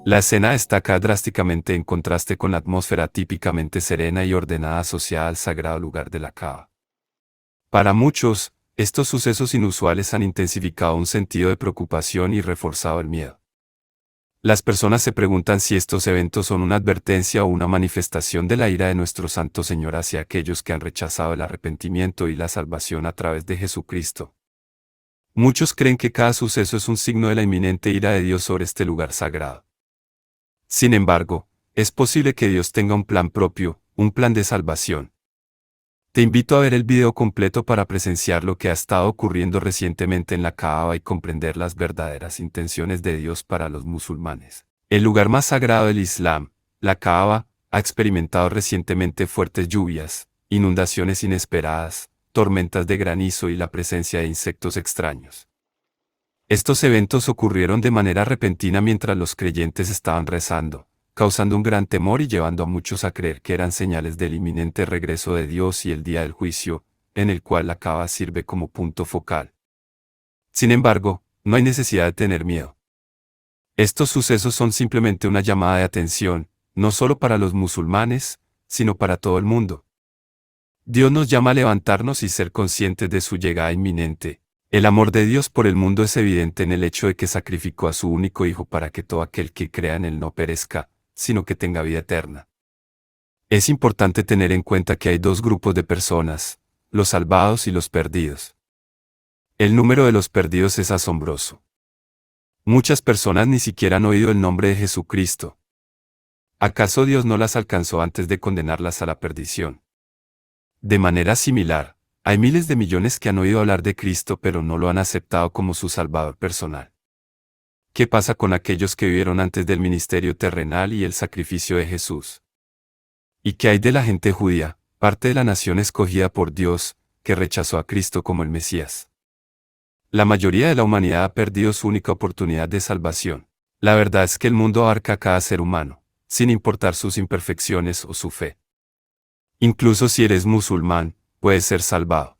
La escena destaca drásticamente en contraste con la atmósfera típicamente serena y ordenada asociada al sagrado lugar de la cava. Para muchos, estos sucesos inusuales han intensificado un sentido de preocupación y reforzado el miedo. Las personas se preguntan si estos eventos son una advertencia o una manifestación de la ira de nuestro Santo Señor hacia aquellos que han rechazado el arrepentimiento y la salvación a través de Jesucristo. Muchos creen que cada suceso es un signo de la inminente ira de Dios sobre este lugar sagrado. Sin embargo, es posible que Dios tenga un plan propio, un plan de salvación. Te invito a ver el video completo para presenciar lo que ha estado ocurriendo recientemente en la Kaaba y comprender las verdaderas intenciones de Dios para los musulmanes. El lugar más sagrado del Islam, la Kaaba, ha experimentado recientemente fuertes lluvias, inundaciones inesperadas, tormentas de granizo y la presencia de insectos extraños. Estos eventos ocurrieron de manera repentina mientras los creyentes estaban rezando, causando un gran temor y llevando a muchos a creer que eran señales del inminente regreso de Dios y el día del juicio, en el cual la Kaaba sirve como punto focal. Sin embargo, no hay necesidad de tener miedo. Estos sucesos son simplemente una llamada de atención, no solo para los musulmanes, sino para todo el mundo. Dios nos llama a levantarnos y ser conscientes de su llegada inminente. El amor de Dios por el mundo es evidente en el hecho de que sacrificó a su único Hijo para que todo aquel que crea en Él no perezca, sino que tenga vida eterna. Es importante tener en cuenta que hay dos grupos de personas, los salvados y los perdidos. El número de los perdidos es asombroso. Muchas personas ni siquiera han oído el nombre de Jesucristo. ¿Acaso Dios no las alcanzó antes de condenarlas a la perdición? De manera similar, hay miles de millones que han oído hablar de Cristo pero no lo han aceptado como su Salvador personal. ¿Qué pasa con aquellos que vivieron antes del ministerio terrenal y el sacrificio de Jesús? ¿Y qué hay de la gente judía, parte de la nación escogida por Dios, que rechazó a Cristo como el Mesías? La mayoría de la humanidad ha perdido su única oportunidad de salvación. La verdad es que el mundo abarca a cada ser humano, sin importar sus imperfecciones o su fe. Incluso si eres musulmán, puedes ser salvado.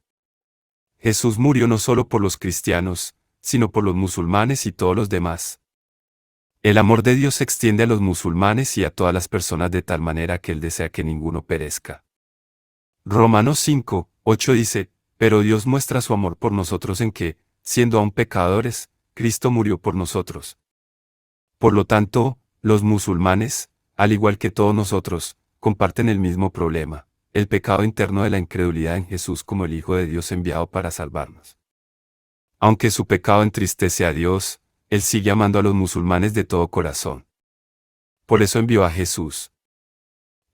Jesús murió no solo por los cristianos, sino por los musulmanes y todos los demás. El amor de Dios se extiende a los musulmanes y a todas las personas de tal manera que Él desea que ninguno perezca. Romanos 5:8 dice, pero Dios muestra su amor por nosotros en que, siendo aún pecadores, Cristo murió por nosotros. Por lo tanto, los musulmanes, al igual que todos nosotros, comparten el mismo problema, el pecado interno de la incredulidad en Jesús como el Hijo de Dios enviado para salvarnos. Aunque su pecado entristece a Dios, Él sigue amando a los musulmanes de todo corazón. Por eso envió a Jesús.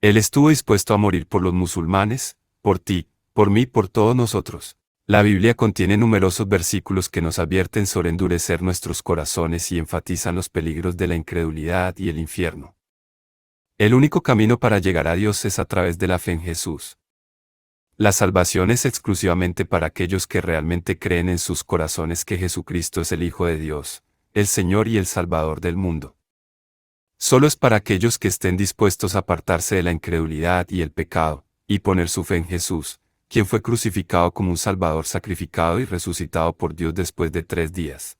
Él estuvo dispuesto a morir por los musulmanes, por ti, por mí, por todos nosotros. La Biblia contiene numerosos versículos que nos advierten sobre endurecer nuestros corazones y enfatizan los peligros de la incredulidad y el infierno. El único camino para llegar a Dios es a través de la fe en Jesús. La salvación es exclusivamente para aquellos que realmente creen en sus corazones que Jesucristo es el Hijo de Dios, el Señor y el Salvador del mundo. Solo es para aquellos que estén dispuestos a apartarse de la incredulidad y el pecado, y poner su fe en Jesús, quien fue crucificado como un Salvador sacrificado y resucitado por Dios después de 3 días.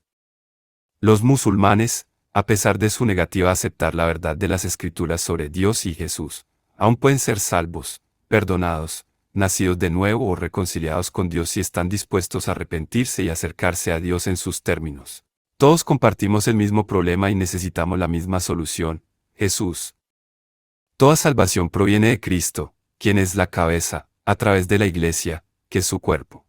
Los musulmanes, a pesar de su negativa a aceptar la verdad de las Escrituras sobre Dios y Jesús, aún pueden ser salvos, perdonados, nacidos de nuevo o reconciliados con Dios si están dispuestos a arrepentirse y acercarse a Dios en sus términos. Todos compartimos el mismo problema y necesitamos la misma solución, Jesús. Toda salvación proviene de Cristo, quien es la cabeza, a través de la Iglesia, que es su cuerpo.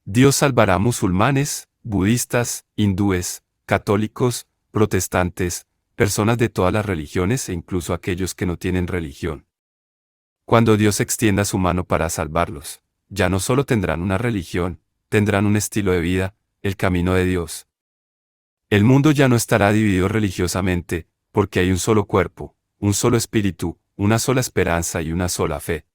Dios salvará a musulmanes, budistas, hindúes, católicos, protestantes, personas de todas las religiones e incluso aquellos que no tienen religión. Cuando Dios extienda su mano para salvarlos, ya no solo tendrán una religión, tendrán un estilo de vida, el camino de Dios. El mundo ya no estará dividido religiosamente, porque hay un solo cuerpo, un solo espíritu, una sola esperanza y una sola fe.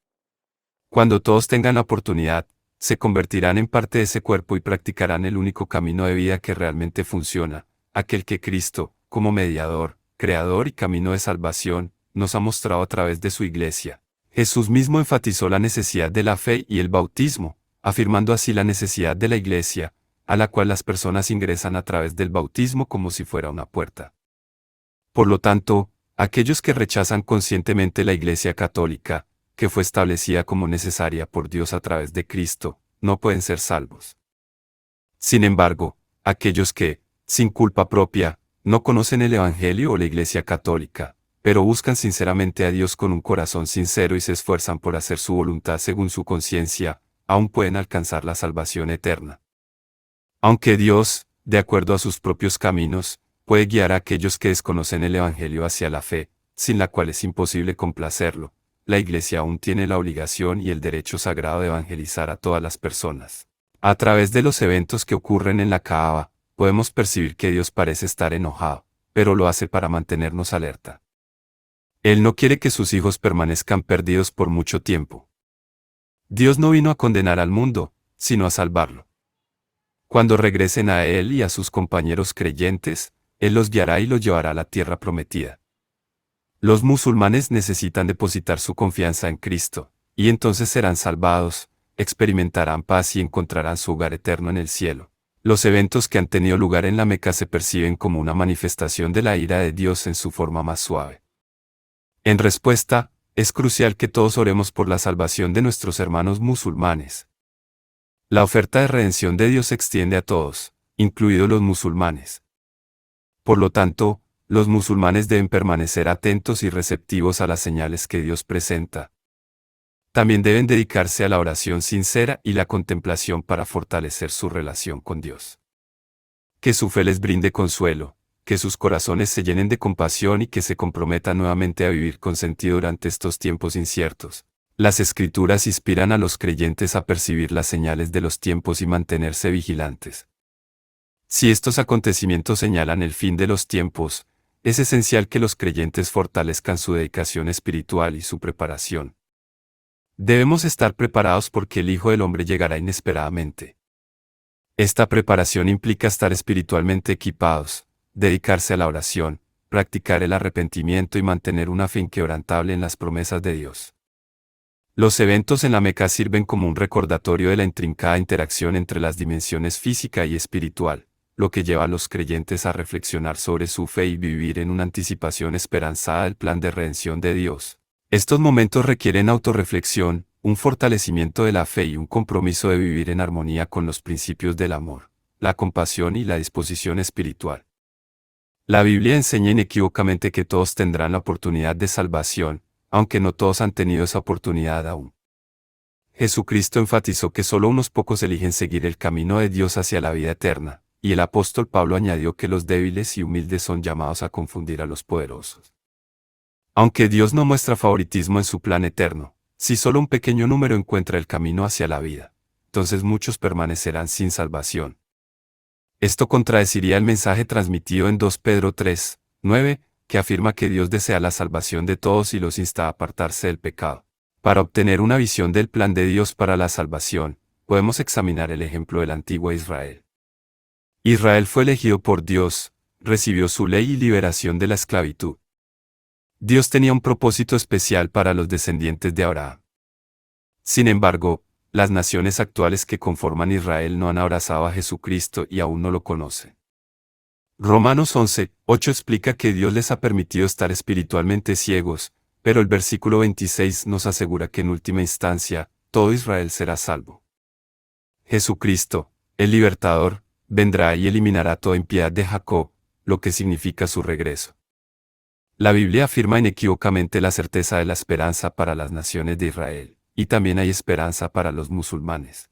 Cuando todos tengan la oportunidad, se convertirán en parte de ese cuerpo y practicarán el único camino de vida que realmente funciona, aquel que Cristo, como mediador, creador y camino de salvación, nos ha mostrado a través de su Iglesia. Jesús mismo enfatizó la necesidad de la fe y el bautismo, afirmando así la necesidad de la Iglesia, a la cual las personas ingresan a través del bautismo como si fuera una puerta. Por lo tanto, aquellos que rechazan conscientemente la Iglesia Católica, que fue establecida como necesaria por Dios a través de Cristo, no pueden ser salvos. Sin embargo, aquellos que, sin culpa propia, no conocen el Evangelio o la Iglesia Católica, pero buscan sinceramente a Dios con un corazón sincero y se esfuerzan por hacer su voluntad según su conciencia, aún pueden alcanzar la salvación eterna. Aunque Dios, de acuerdo a sus propios caminos, puede guiar a aquellos que desconocen el Evangelio hacia la fe, sin la cual es imposible complacerlo, la Iglesia aún tiene la obligación y el derecho sagrado de evangelizar a todas las personas. A través de los eventos que ocurren en la Kaaba, podemos percibir que Dios parece estar enojado, pero lo hace para mantenernos alerta. Él no quiere que sus hijos permanezcan perdidos por mucho tiempo. Dios no vino a condenar al mundo, sino a salvarlo. Cuando regresen a Él y a sus compañeros creyentes, Él los guiará y los llevará a la tierra prometida. Los musulmanes necesitan depositar su confianza en Cristo, y entonces serán salvados, experimentarán paz y encontrarán su hogar eterno en el cielo. Los eventos que han tenido lugar en la Meca se perciben como una manifestación de la ira de Dios en su forma más suave. En respuesta, es crucial que todos oremos por la salvación de nuestros hermanos musulmanes. La oferta de redención de Dios se extiende a todos, incluidos los musulmanes. Por lo tanto, los musulmanes deben permanecer atentos y receptivos a las señales que Dios presenta. También deben dedicarse a la oración sincera y la contemplación para fortalecer su relación con Dios. Que su fe les brinde consuelo, que sus corazones se llenen de compasión y que se comprometan nuevamente a vivir con sentido durante estos tiempos inciertos. Las Escrituras inspiran a los creyentes a percibir las señales de los tiempos y mantenerse vigilantes. Si estos acontecimientos señalan el fin de los tiempos, es esencial que los creyentes fortalezcan su dedicación espiritual y su preparación. Debemos estar preparados porque el Hijo del Hombre llegará inesperadamente. Esta preparación implica estar espiritualmente equipados, dedicarse a la oración, practicar el arrepentimiento y mantener una fe inquebrantable en las promesas de Dios. Los eventos en la Meca sirven como un recordatorio de la intrincada interacción entre las dimensiones física y espiritual, lo que lleva a los creyentes a reflexionar sobre su fe y vivir en una anticipación esperanzada del plan de redención de Dios. Estos momentos requieren autorreflexión, un fortalecimiento de la fe y un compromiso de vivir en armonía con los principios del amor, la compasión y la disposición espiritual. La Biblia enseña inequívocamente que todos tendrán la oportunidad de salvación, aunque no todos han tenido esa oportunidad aún. Jesucristo enfatizó que solo unos pocos eligen seguir el camino de Dios hacia la vida eterna, y el apóstol Pablo añadió que los débiles y humildes son llamados a confundir a los poderosos. Aunque Dios no muestra favoritismo en su plan eterno, si solo un pequeño número encuentra el camino hacia la vida, entonces muchos permanecerán sin salvación. Esto contradeciría el mensaje transmitido en 2 Pedro 3, 9, que afirma que Dios desea la salvación de todos y los insta a apartarse del pecado. Para obtener una visión del plan de Dios para la salvación, podemos examinar el ejemplo del antiguo Israel. Israel fue elegido por Dios, recibió su ley y liberación de la esclavitud. Dios tenía un propósito especial para los descendientes de Abraham. Sin embargo, las naciones actuales que conforman Israel no han abrazado a Jesucristo y aún no lo conocen. Romanos 11, 8 explica que Dios les ha permitido estar espiritualmente ciegos, pero el versículo 26 nos asegura que en última instancia, todo Israel será salvo. Jesucristo, el libertador, vendrá y eliminará toda impiedad de Jacob, lo que significa su regreso. La Biblia afirma inequívocamente la certeza de la esperanza para las naciones de Israel, y también hay esperanza para los musulmanes.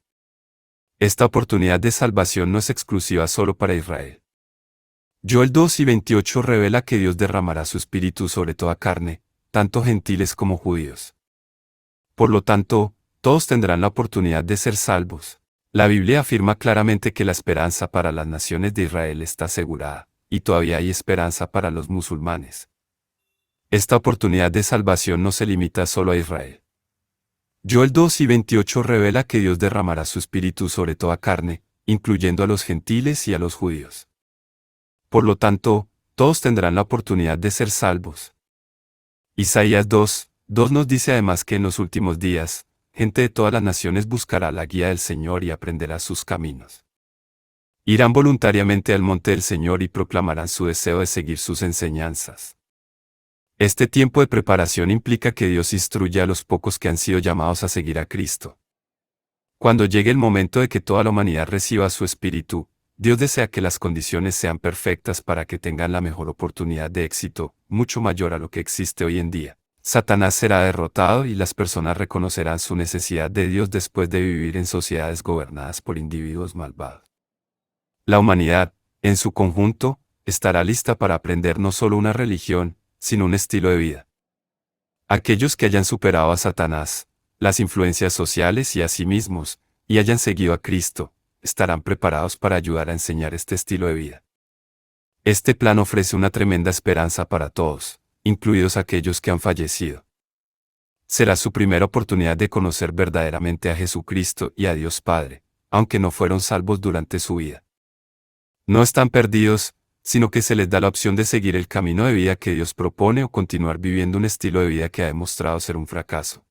Esta oportunidad de salvación no es exclusiva solo para Israel. Joel 2 y 28 revela que Dios derramará su espíritu sobre toda carne, tanto gentiles como judíos. Por lo tanto, todos tendrán la oportunidad de ser salvos. La Biblia afirma claramente que la esperanza para las naciones de Israel está asegurada, y todavía hay esperanza para los musulmanes. Esta oportunidad de salvación no se limita solo a Israel. Joel 2 y 28 revela que Dios derramará su espíritu sobre toda carne, incluyendo a los gentiles y a los judíos. Por lo tanto, todos tendrán la oportunidad de ser salvos. Isaías 2, 2 nos dice además que en los últimos días, gente de todas las naciones buscará la guía del Señor y aprenderá sus caminos. Irán voluntariamente al monte del Señor y proclamarán su deseo de seguir sus enseñanzas. Este tiempo de preparación implica que Dios instruye a los pocos que han sido llamados a seguir a Cristo. Cuando llegue el momento de que toda la humanidad reciba su Espíritu, Dios desea que las condiciones sean perfectas para que tengan la mejor oportunidad de éxito, mucho mayor a lo que existe hoy en día. Satanás será derrotado y las personas reconocerán su necesidad de Dios después de vivir en sociedades gobernadas por individuos malvados. La humanidad, en su conjunto, estará lista para aprender no solo una religión, sino un estilo de vida. Aquellos que hayan superado a Satanás, las influencias sociales y a sí mismos, y hayan seguido a Cristo, estarán preparados para ayudar a enseñar este estilo de vida. Este plan ofrece una tremenda esperanza para todos, incluidos aquellos que han fallecido. Será su primera oportunidad de conocer verdaderamente a Jesucristo y a Dios Padre, aunque no fueron salvos durante su vida. No están perdidos, sino que se les da la opción de seguir el camino de vida que Dios propone o continuar viviendo un estilo de vida que ha demostrado ser un fracaso.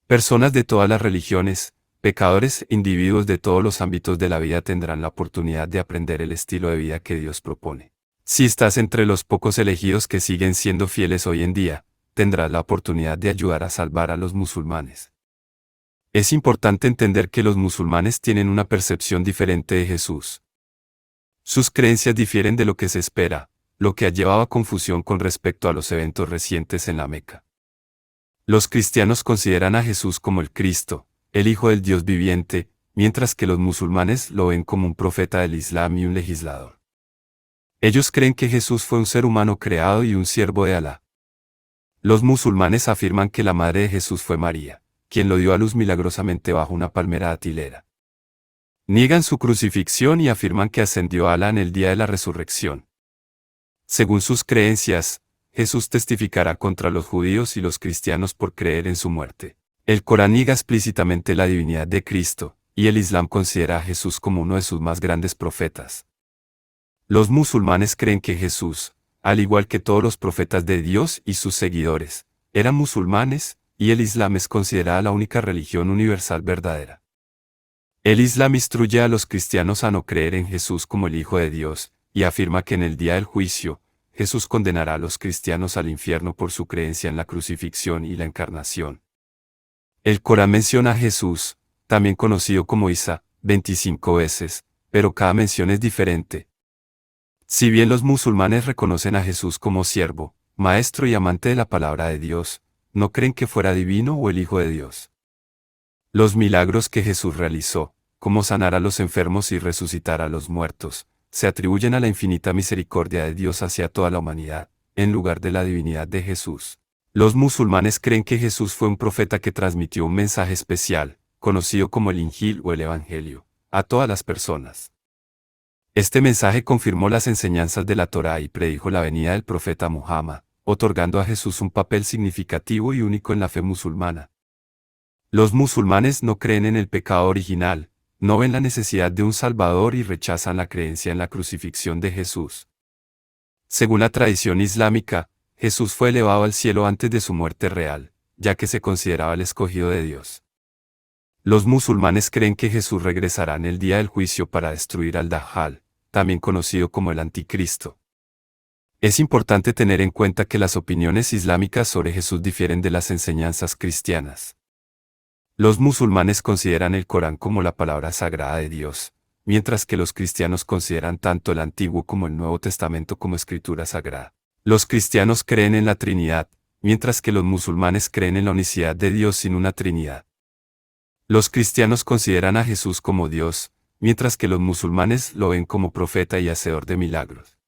Personas de todas las religiones, pecadores e individuos de todos los ámbitos de la vida tendrán la oportunidad de aprender el estilo de vida que Dios propone. Si estás entre los pocos elegidos que siguen siendo fieles hoy en día, tendrás la oportunidad de ayudar a salvar a los musulmanes. Es importante entender que los musulmanes tienen una percepción diferente de Jesús. Sus creencias difieren de lo que se espera, lo que ha llevado a confusión con respecto a los eventos recientes en la Meca. Los cristianos consideran a Jesús como el Cristo, el Hijo del Dios viviente, mientras que los musulmanes lo ven como un profeta del Islam y un legislador. Ellos creen que Jesús fue un ser humano creado y un siervo de Alá. Los musulmanes afirman que la madre de Jesús fue María, quien lo dio a luz milagrosamente bajo una palmera datilera. Niegan su crucifixión y afirman que ascendió a Alá en el día de la resurrección. Según sus creencias, Jesús testificará contra los judíos y los cristianos por creer en su muerte. El Corán niega explícitamente la divinidad de Cristo, y el Islam considera a Jesús como uno de sus más grandes profetas. Los musulmanes creen que Jesús, al igual que todos los profetas de Dios y sus seguidores, eran musulmanes, y el Islam es considerada la única religión universal verdadera. El Islam instruye a los cristianos a no creer en Jesús como el Hijo de Dios, y afirma que en el día del juicio, Jesús condenará a los cristianos al infierno por su creencia en la crucifixión y la encarnación. El Corán menciona a Jesús, también conocido como Isa, 25 veces, pero cada mención es diferente. Si bien los musulmanes reconocen a Jesús como siervo, maestro y amante de la palabra de Dios, no creen que fuera divino o el Hijo de Dios. Los milagros que Jesús realizó, como sanar a los enfermos y resucitar a los muertos, se atribuyen a la infinita misericordia de Dios hacia toda la humanidad, en lugar de la divinidad de Jesús. Los musulmanes creen que Jesús fue un profeta que transmitió un mensaje especial, conocido como el Injil o el Evangelio, a todas las personas. Este mensaje confirmó las enseñanzas de la Torá y predijo la venida del profeta Muhammad, otorgando a Jesús un papel significativo y único en la fe musulmana. Los musulmanes no creen en el pecado original, no ven la necesidad de un Salvador y rechazan la creencia en la crucifixión de Jesús. Según la tradición islámica, Jesús fue elevado al cielo antes de su muerte real, ya que se consideraba el escogido de Dios. Los musulmanes creen que Jesús regresará en el día del juicio para destruir al Dajjal, también conocido como el Anticristo. Es importante tener en cuenta que las opiniones islámicas sobre Jesús difieren de las enseñanzas cristianas. Los musulmanes consideran el Corán como la palabra sagrada de Dios, mientras que los cristianos consideran tanto el Antiguo como el Nuevo Testamento como escritura sagrada. Los cristianos creen en la Trinidad, mientras que los musulmanes creen en la unicidad de Dios sin una Trinidad. Los cristianos consideran a Jesús como Dios, mientras que los musulmanes lo ven como profeta y hacedor de milagros.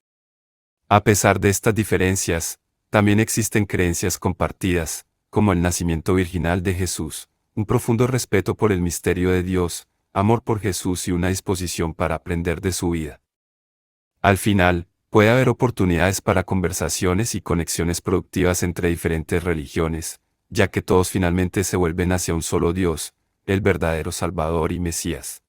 A pesar de estas diferencias, también existen creencias compartidas, como el nacimiento virginal de Jesús, un profundo respeto por el misterio de Dios, amor por Jesús y una disposición para aprender de su vida. Al final, puede haber oportunidades para conversaciones y conexiones productivas entre diferentes religiones, ya que todos finalmente se vuelven hacia un solo Dios, el verdadero Salvador y Mesías.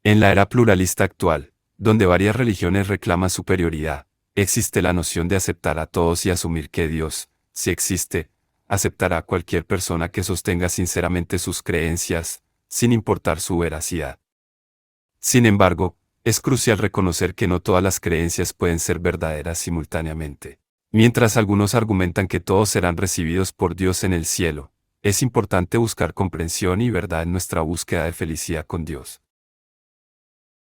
En la era pluralista actual, donde varias religiones reclaman superioridad, existe la noción de aceptar a todos y asumir que Dios, si existe, aceptará a cualquier persona que sostenga sinceramente sus creencias, sin importar su veracidad. Sin embargo, Es crucial reconocer que no todas las creencias pueden ser verdaderas simultáneamente. Mientras algunos argumentan que todos serán recibidos por Dios en el cielo, es importante buscar comprensión y verdad en nuestra búsqueda de felicidad con Dios.